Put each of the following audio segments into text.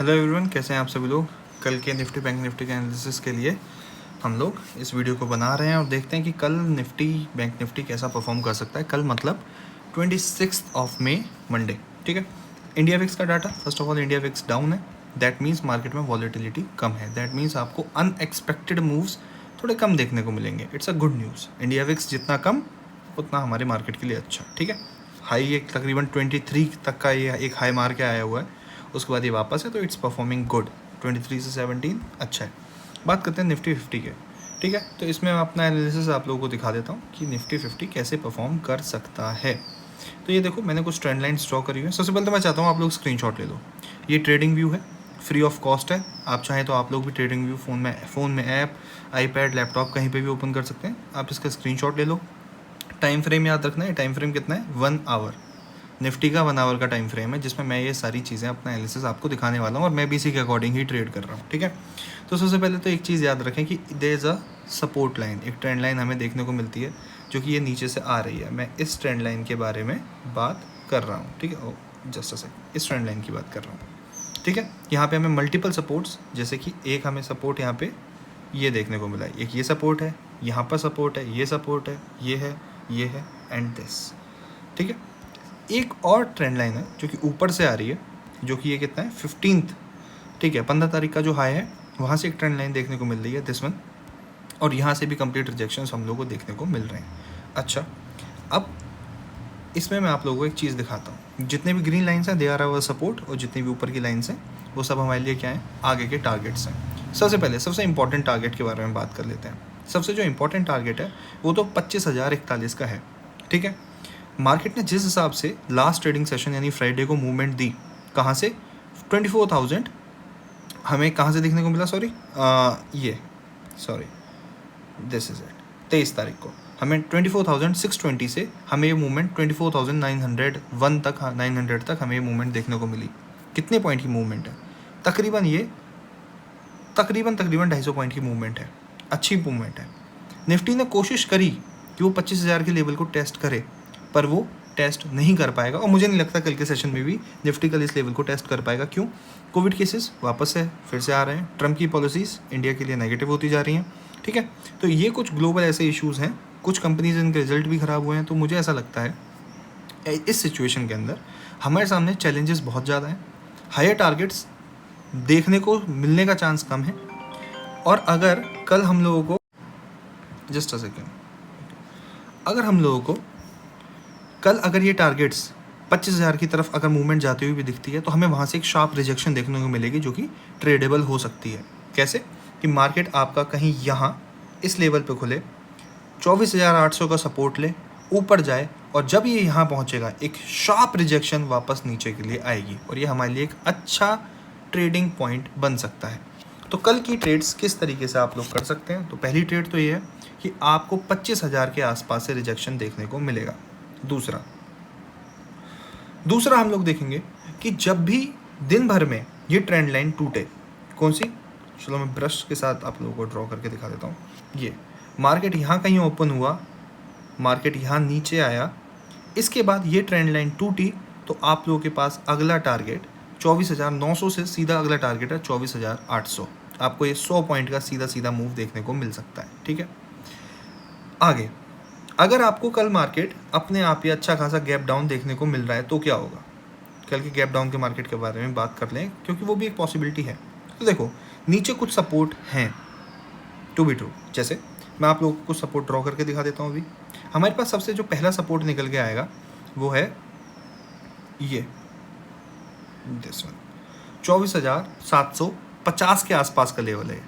Hello everyone, कैसे हैं आप सभी लोग। कल के निफ्टी बैंक निफ्टी के एनालिसिस के लिए हम लोग इस वीडियो को बना रहे हैं और देखते हैं कि कल निफ्टी बैंक निफ्टी कैसा परफॉर्म कर सकता है। कल मतलब 26 ऑफ मई, मंडे। ठीक है। इंडिया विक्स का data, first of all India VIX down है। दैट मीन्स मार्केट में वॉलेटिलिटी कम है। दैट मीन्स आपको अनएक्सपेक्टेड मूव्स थोड़े कम देखने को मिलेंगे। It's a good news. India VIX जितना कम उतना हमारे मार्केट के लिए अच्छा। ठीक है। हाई एक तकरीबन 23 तक का ये एक हाई मार के आया हुआ है, उसके बाद ये वापस है, तो इट्स परफॉर्मिंग गुड। 23 से 17 अच्छा है। बात करते हैं निफ्टी 50 के। ठीक है। तो इसमें मैं अपना एनालिसिस आप लोगों को दिखा देता हूँ कि निफ्टी 50 कैसे परफॉर्म कर सकता है। तो ये देखो, मैंने कुछ ट्रेंड लाइन्स ड्रॉ करी हुई है। सबसे पहले तो मैं चाहता हूँ आप लोग स्क्रीनशॉट ले लो। ये ट्रेडिंग व्यू है, फ्री ऑफ कॉस्ट है। आप चाहें तो आप लोग भी ट्रेडिंग व्यू फ़ोन में ऐप, आईपैड, लैपटॉप कहीं पे भी ओपन कर सकते हैं। आप इसका स्क्रीनशॉट ले लो। टाइम फ्रेम याद रखना है। टाइम फ्रेम कितना है? 1 आवर। निफ्टी का 1 आवर का टाइम फ्रेम है, जिसमें मैं ये सारी चीज़ें अपना एनालिसिस आपको दिखाने वाला हूँ और मैं भी इसी के अकॉर्डिंग ही ट्रेड कर रहा हूँ। ठीक है। तो सबसे पहले तो एक चीज़ याद रखें कि there is a support line, एक ट्रेंड लाइन हमें देखने को मिलती है जो कि ये नीचे से आ रही है। मैं इस ट्रेंड लाइन के बारे में बात कर रहा हूँ। ठीक है। जस्ट अ सेकंड, इस ट्रेंड लाइन की बात कर रहा हूँ। ठीक है। यहाँ पे हमें मल्टीपल सपोर्ट्स, जैसे कि एक हमें सपोर्ट यहाँ पे ये देखने को मिला है, एक ये सपोर्ट है, यहाँ पर सपोर्ट है, ये सपोर्ट है, ये है एंड दिस। ठीक है। एक और ट्रेंड लाइन है जो कि ऊपर से आ रही है, जो कि ये कितना है? 15th। ठीक है। 15 तारीख का जो हाई है, वहाँ से एक ट्रेंड लाइन देखने को मिल रही है, दिस वन। और यहाँ से भी कंप्लीट रिजेक्शंस हम लोग को देखने को मिल रहे हैं। अच्छा, अब इसमें मैं आप लोगों को एक चीज़ दिखाता हूँ। जितने भी ग्रीन लाइन्स हैं दे आर आवर सपोर्ट, और जितनी भी ऊपर की लाइन्स हैं वो सब हमारे लिए क्या है? आगे के टारगेट्स हैं। सबसे पहले सबसे इंपॉर्टेंट टारगेट के बारे में बात कर लेते हैं। सबसे जो इंपॉर्टेंट टारगेट है वो तो 25,041 का है। ठीक है। मार्केट ने जिस हिसाब से लास्ट ट्रेडिंग सेशन यानी फ्राइडे को मूवमेंट दी, कहाँ से? 24,000 हमें कहाँ से देखने को मिला? This is it. 23 तारीख को हमें 24,620 से हमें ये मूवमेंट 24,901 तक, 900 तक हमें ये मूवमेंट देखने को मिली। कितने पॉइंट की मूवमेंट है? तकरीबन 250 पॉइंट की मूवमेंट है। अच्छी मूवमेंट है। निफ्टी ने कोशिश करी कि वो 25,000 के लेवल को टेस्ट करे, पर वो टेस्ट नहीं कर पाएगा, और मुझे नहीं लगता कल के सेशन में भी निफ्टी कल इस लेवल को टेस्ट कर पाएगा। क्यों? कोविड केसेस वापस से फिर से आ रहे हैं। ट्रम्प की पॉलिसीज़ इंडिया के लिए नेगेटिव होती जा रही हैं। ठीक है। तो ये कुछ ग्लोबल ऐसे इश्यूज़ हैं, कुछ कंपनीज इनके रिजल्ट भी ख़राब हुए हैं। तो मुझे ऐसा लगता है इस सिचुएशन के अंदर हमारे सामने चैलेंजेस बहुत ज़्यादा हैं। हायर टारगेट्स देखने को मिलने का चांस कम है। और अगर कल हम लोगों को जस्ट अ सेकेंड, अगर हम लोगों को कल अगर ये टारगेट्स 25,000 की तरफ अगर मूवमेंट जाती हुई भी दिखती है, तो हमें वहाँ से एक शार्प रिजेक्शन देखने को मिलेगी जो कि ट्रेडेबल हो सकती है। कैसे? कि मार्केट आपका कहीं यहाँ इस लेवल पे खुले, 24,800 का सपोर्ट ले, ऊपर जाए, और जब ये यहाँ पहुँचेगा एक शार्प रिजेक्शन वापस नीचे के लिए आएगी, और ये हमारे लिए एक अच्छा ट्रेडिंग पॉइंट बन सकता है। तो कल की ट्रेड्स किस तरीके से आप लोग कर सकते हैं? तो पहली ट्रेड तो ये है कि आपको 25,000 के आसपास से रिजेक्शन देखने को मिलेगा। दूसरा हम लोग देखेंगे कि जब भी दिन भर में ये ट्रेंड लाइन टूटे, कौन सी? चलो मैं ब्रश के साथ आप लोगों को ड्रॉ करके दिखा देता हूँ। ये मार्केट यहाँ कहीं ओपन हुआ, मार्केट यहाँ नीचे आया, इसके बाद ये ट्रेंड लाइन टूटी, तो आप लोगों के पास अगला टारगेट 24,900 से सीधा अगला टारगेट है 24,800। आपको ये 100 पॉइंट का सीधा सीधा मूव देखने को मिल सकता है। ठीक है। आगे अगर आपको कल मार्केट अपने आप ही अच्छा खासा गैप डाउन देखने को मिल रहा है, तो क्या होगा? कल के गैप डाउन के मार्केट के बारे में बात कर लें, क्योंकि वो भी एक पॉसिबिलिटी है। तो देखो, नीचे कुछ सपोर्ट हैं, टू बी ट्रू। जैसे मैं आप लोगों को कुछ सपोर्ट ड्रॉ करके दिखा देता हूँ। अभी हमारे पास सबसे जो पहला सपोर्ट निकल के आएगा वो है ये, दिस वन। 24,750 के आसपास का लेवल है।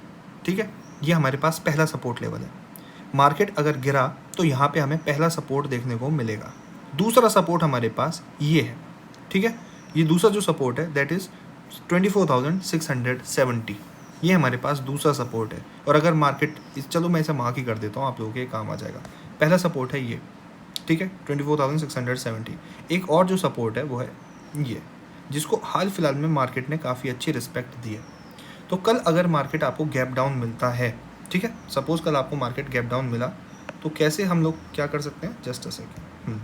ठीक है। ये हमारे पास पहला सपोर्ट लेवल है। मार्केट अगर गिरा तो यहाँ पे हमें पहला सपोर्ट देखने को मिलेगा। दूसरा सपोर्ट हमारे पास ये है। ठीक है। ये दूसरा जो सपोर्ट है दैट इज़ 24,670। ये हमारे पास दूसरा सपोर्ट है। और अगर मार्केट, चलो मैं इसे मार्क ही कर देता हूँ, आप लोगों के काम आ जाएगा। पहला सपोर्ट है ये। ठीक है, 24,670। एक और जो सपोर्ट है वो है ये, जिसको हाल फिलहाल में मार्केट ने काफ़ी अच्छी रिस्पेक्ट दी है। तो कल अगर मार्केट आपको गैप डाउन मिलता है, ठीक है, सपोज कल आपको मार्केट गैप डाउन मिला, तो कैसे हम लोग क्या कर सकते हैं? Just a second.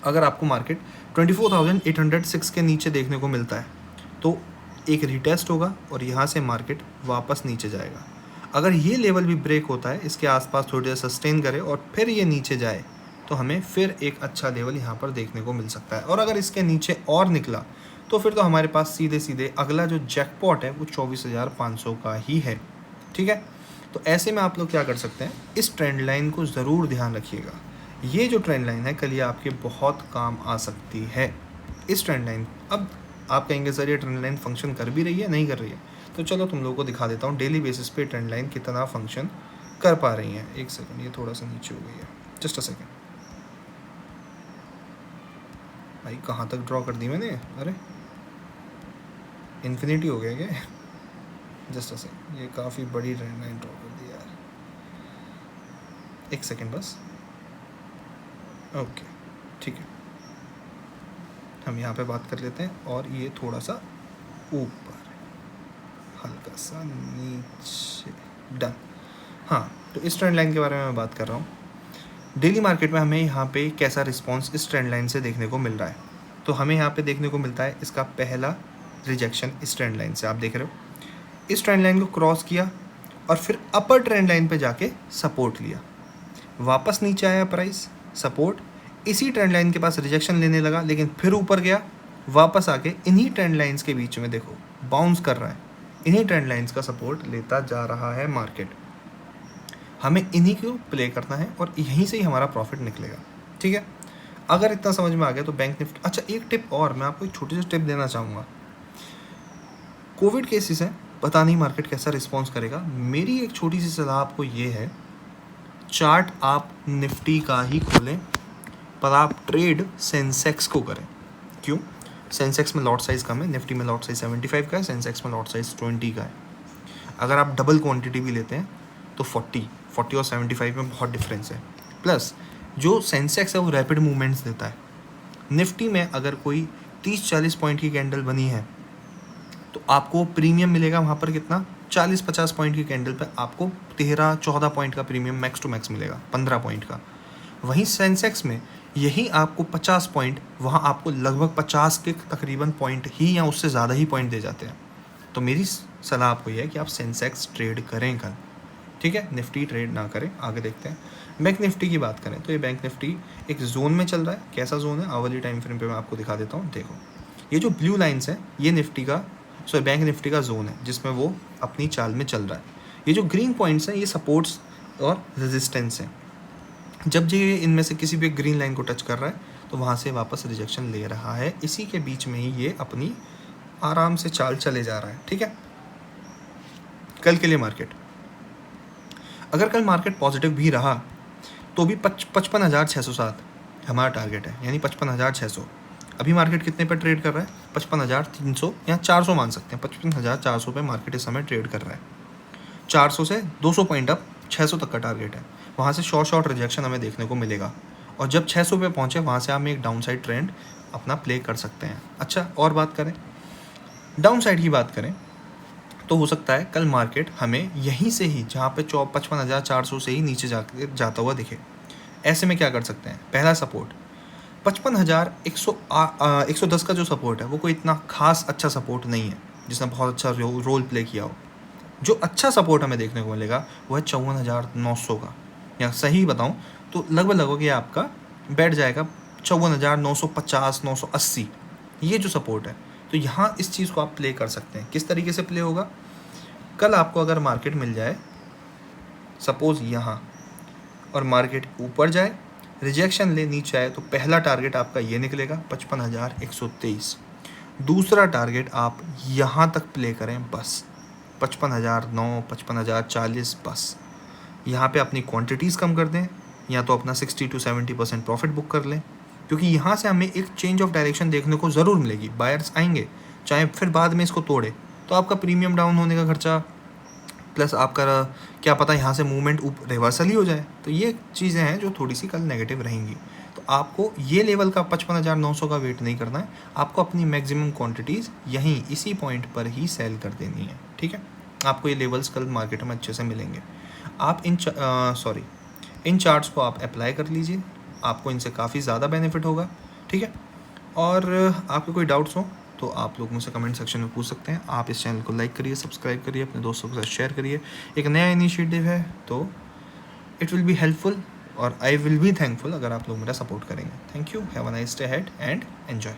अगर आपको मार्केट 24,806 के नीचे देखने को मिलता है, तो एक रीटेस्ट होगा और यहाँ से मार्केट वापस नीचे जाएगा। अगर ये लेवल भी ब्रेक होता है, इसके आसपास थोड़ी देर सस्टेन करे और फिर ये नीचे जाए, तो हमें फिर एक अच्छा लेवल यहाँ पर देखने को मिल सकता है। और अगर इसके नीचे और निकला तो फिर तो हमारे पास सीधे सीधे अगला जो जैकपॉट है वो 24,500 का ही है। ठीक है, तो ऐसे में आप लोग क्या कर सकते हैं, इस ट्रेंड लाइन को ज़रूर ध्यान रखिएगा। ये जो ट्रेंड लाइन है कल ये आपके बहुत काम आ सकती है। इस ट्रेंड लाइन, अब आप कहेंगे सर ये ट्रेंड लाइन फंक्शन कर भी रही है, नहीं कर रही है, तो चलो तुम लोगों को दिखा देता हूँ डेली बेसिस पे ट्रेंड लाइन कितना फंक्शन कर पा रही है। एक सेकंड, ये थोड़ा सा नीचे हो गई है, जस्ट अ सेकंड। भाई कहाँ तक ड्रॉ कर दी मैंने, अरे इन्फिनिटी हो गया क्या? जस्ट अ सेकंड, ये काफ़ी बड़ी ट्रेंड लाइन ड्रॉ कर दी यार, एक सेकंड बस। ओके ठीक है, हम यहाँ पे बात कर लेते हैं और ये थोड़ा सा ऊपर, हल्का सा नीचे, डन। हाँ, तो इस ट्रेंड लाइन के बारे में मैं बात कर रहा हूँ। डेली मार्केट में हमें यहाँ पे कैसा रिस्पांस इस ट्रेंड लाइन से देखने को मिल रहा है, तो हमें यहाँ पे देखने को मिलता है इसका पहला रिजेक्शन इस ट्रेंड लाइन से, आप देख रहे हो इस ट्रेंड लाइन को क्रॉस किया और फिर अपर ट्रेंड लाइन पे जाके सपोर्ट लिया, वापस नीचे आया प्राइस, सपोर्ट, इसी ट्रेंड लाइन के पास रिजेक्शन लेने लगा, लेकिन फिर ऊपर गया, वापस आके इन्हीं ट्रेंड लाइंस के बीच में देखो बाउंस कर रहा है, इन्हीं ट्रेंड लाइंस का सपोर्ट लेता जा रहा है मार्केट। हमें इन्हीं को प्ले करना है और यहीं से ही हमारा प्रॉफिट निकलेगा। ठीक है, अगर इतना समझ में आ गया तो बैंक निफ्टी। अच्छा, एक टिप और, मैं आपको एक छोटी सी टिप देना चाहूँगा। कोविड केसेस है, पता नहीं मार्केट कैसा रिस्पॉन्स करेगा। मेरी एक छोटी सी सलाह आपको ये है, चार्ट आप निफ्टी का ही खोलें पर आप ट्रेड सेंसेक्स को करें। क्यों? सेंसेक्स में लॉट साइज़ कम है, निफ्टी में लॉट साइज़ 75 का है, सेंसेक्स में लॉट साइज़ 20 का है। अगर आप डबल क्वांटिटी भी लेते हैं तो 40 और 75 में बहुत डिफरेंस है। प्लस जो सेंसेक्स है वो रैपिड मूवमेंट्स देता है। निफ्टी में अगर कोई 30-40 पॉइंट की कैंडल बनी है तो आपको प्रीमियम मिलेगा वहाँ पर कितना, 40-50 पॉइंट की कैंडल पे आपको 13-14 पॉइंट का प्रीमियम मैक्स टू मैक्स मिलेगा, 15 पॉइंट का। वहीं सेंसेक्स में यही आपको 50 पॉइंट, वहाँ आपको लगभग 50 के तकरीबन पॉइंट ही या उससे ज़्यादा ही पॉइंट दे जाते हैं। तो मेरी सलाह आपको यह है कि आप सेंसेक्स ट्रेड करें कल। ठीक है, निफ्टी ट्रेड ना करें। आगे देखते हैं, बैंक निफ्टी की बात करें तो ये बैंक निफ्टी एक जोन में चल रहा है। कैसा जोन है, आवरली टाइम फ्रेम पे मैं आपको दिखा देता हूँ। देखो ये जो ब्लू लाइन्स हैं ये निफ्टी का, सॉरी बैंक निफ्टी का जोन है जिसमें वो अपनी चाल में चल रहा है। ये जो ग्रीन पॉइंट्स हैं ये सपोर्ट्स और रेजिस्टेंस हैं। जब ये इनमें से किसी भी ग्रीन लाइन को टच कर रहा है तो वहाँ से वापस रिजेक्शन ले रहा है, इसी के बीच में ही ये अपनी आराम से चाल चले जा रहा है। ठीक है, कल के लिए मार्केट, अगर कल मार्केट पॉजिटिव भी रहा तो भी 55,607 हमारा टारगेट है, यानी 55,600। अभी मार्केट कितने पर ट्रेड कर रहा है, 55,300 या 400 मान सकते हैं। 55,400 पे मार्केट इस समय ट्रेड कर रहा है। 400 से 200 पॉइंट अप 600 तक का टारगेट है। वहाँ से शॉर्ट रिजेक्शन हमें देखने को मिलेगा और जब 600 पे पहुँचे वहाँ से हम एक डाउन साइड ट्रेंड अपना प्ले कर सकते हैं। अच्छा, और बात करें डाउन साइड की बात करें तो हो सकता है कल मार्केट हमें यहीं से ही, जहाँ पे 55,400 से ही नीचे जाता हुआ दिखे। ऐसे में क्या कर सकते हैं, पहला सपोर्ट 55,110 का जो सपोर्ट है वो कोई इतना खास अच्छा सपोर्ट नहीं है जिसने बहुत अच्छा रोल प्ले किया हो। जो अच्छा सपोर्ट हमें देखने को मिलेगा वो है 54,900 का, या सही बताऊं तो लगभग ये आपका बैठ जाएगा 54,950, 980, ये जो सपोर्ट है। तो यहाँ इस चीज़ को आप प्ले कर सकते हैं। किस तरीके से प्ले होगा, कल आपको अगर मार्केट मिल जाए सपोज़ यहाँ और मार्केट ऊपर जाए, रिजेक्शन ले नीचे आए, तो पहला टारगेट आपका ये निकलेगा 55,123। दूसरा टारगेट आप यहाँ तक प्ले करें बस 55,009, 55,040 बस। यहाँ पे अपनी क्वांटिटीज़ कम कर दें या तो अपना 60 to 70% प्रॉफिट बुक कर लें, क्योंकि यहाँ से हमें एक चेंज ऑफ डायरेक्शन देखने को ज़रूर मिलेगी। बायर्स आएंगे, चाहे फिर बाद में इसको तोड़े, तो आपका प्रीमियम डाउन होने का खर्चा प्लस आपका क्या पता यहाँ से मूवमेंट रिवर्सल ही हो जाए। तो ये चीज़ें हैं जो थोड़ी सी कल नेगेटिव रहेंगी। तो आपको ये लेवल का 55,900 का वेट नहीं करना है, आपको अपनी मैक्सिमम क्वांटिटीज़ यहीं इसी पॉइंट पर ही सेल कर देनी है। ठीक है, आपको ये लेवल्स कल मार्केट में अच्छे से मिलेंगे। आप इन चार्ट्स को आप अप्लाई कर लीजिए, आपको इनसे काफ़ी ज़्यादा बेनिफिट होगा। ठीक है, और आपको कोई डाउट्स हो तो आप लोग मुझसे कमेंट सेक्शन में पूछ सकते हैं। आप इस चैनल को लाइक करिए, सब्सक्राइब करिए, अपने दोस्तों के साथ शेयर करिए। एक नया इनिशिएटिव है तो इट विल बी हेल्पफुल और आई विल बी थैंकफुल अगर आप लोग मेरा सपोर्ट करेंगे। Thank you, have a nice day ahead and enjoy.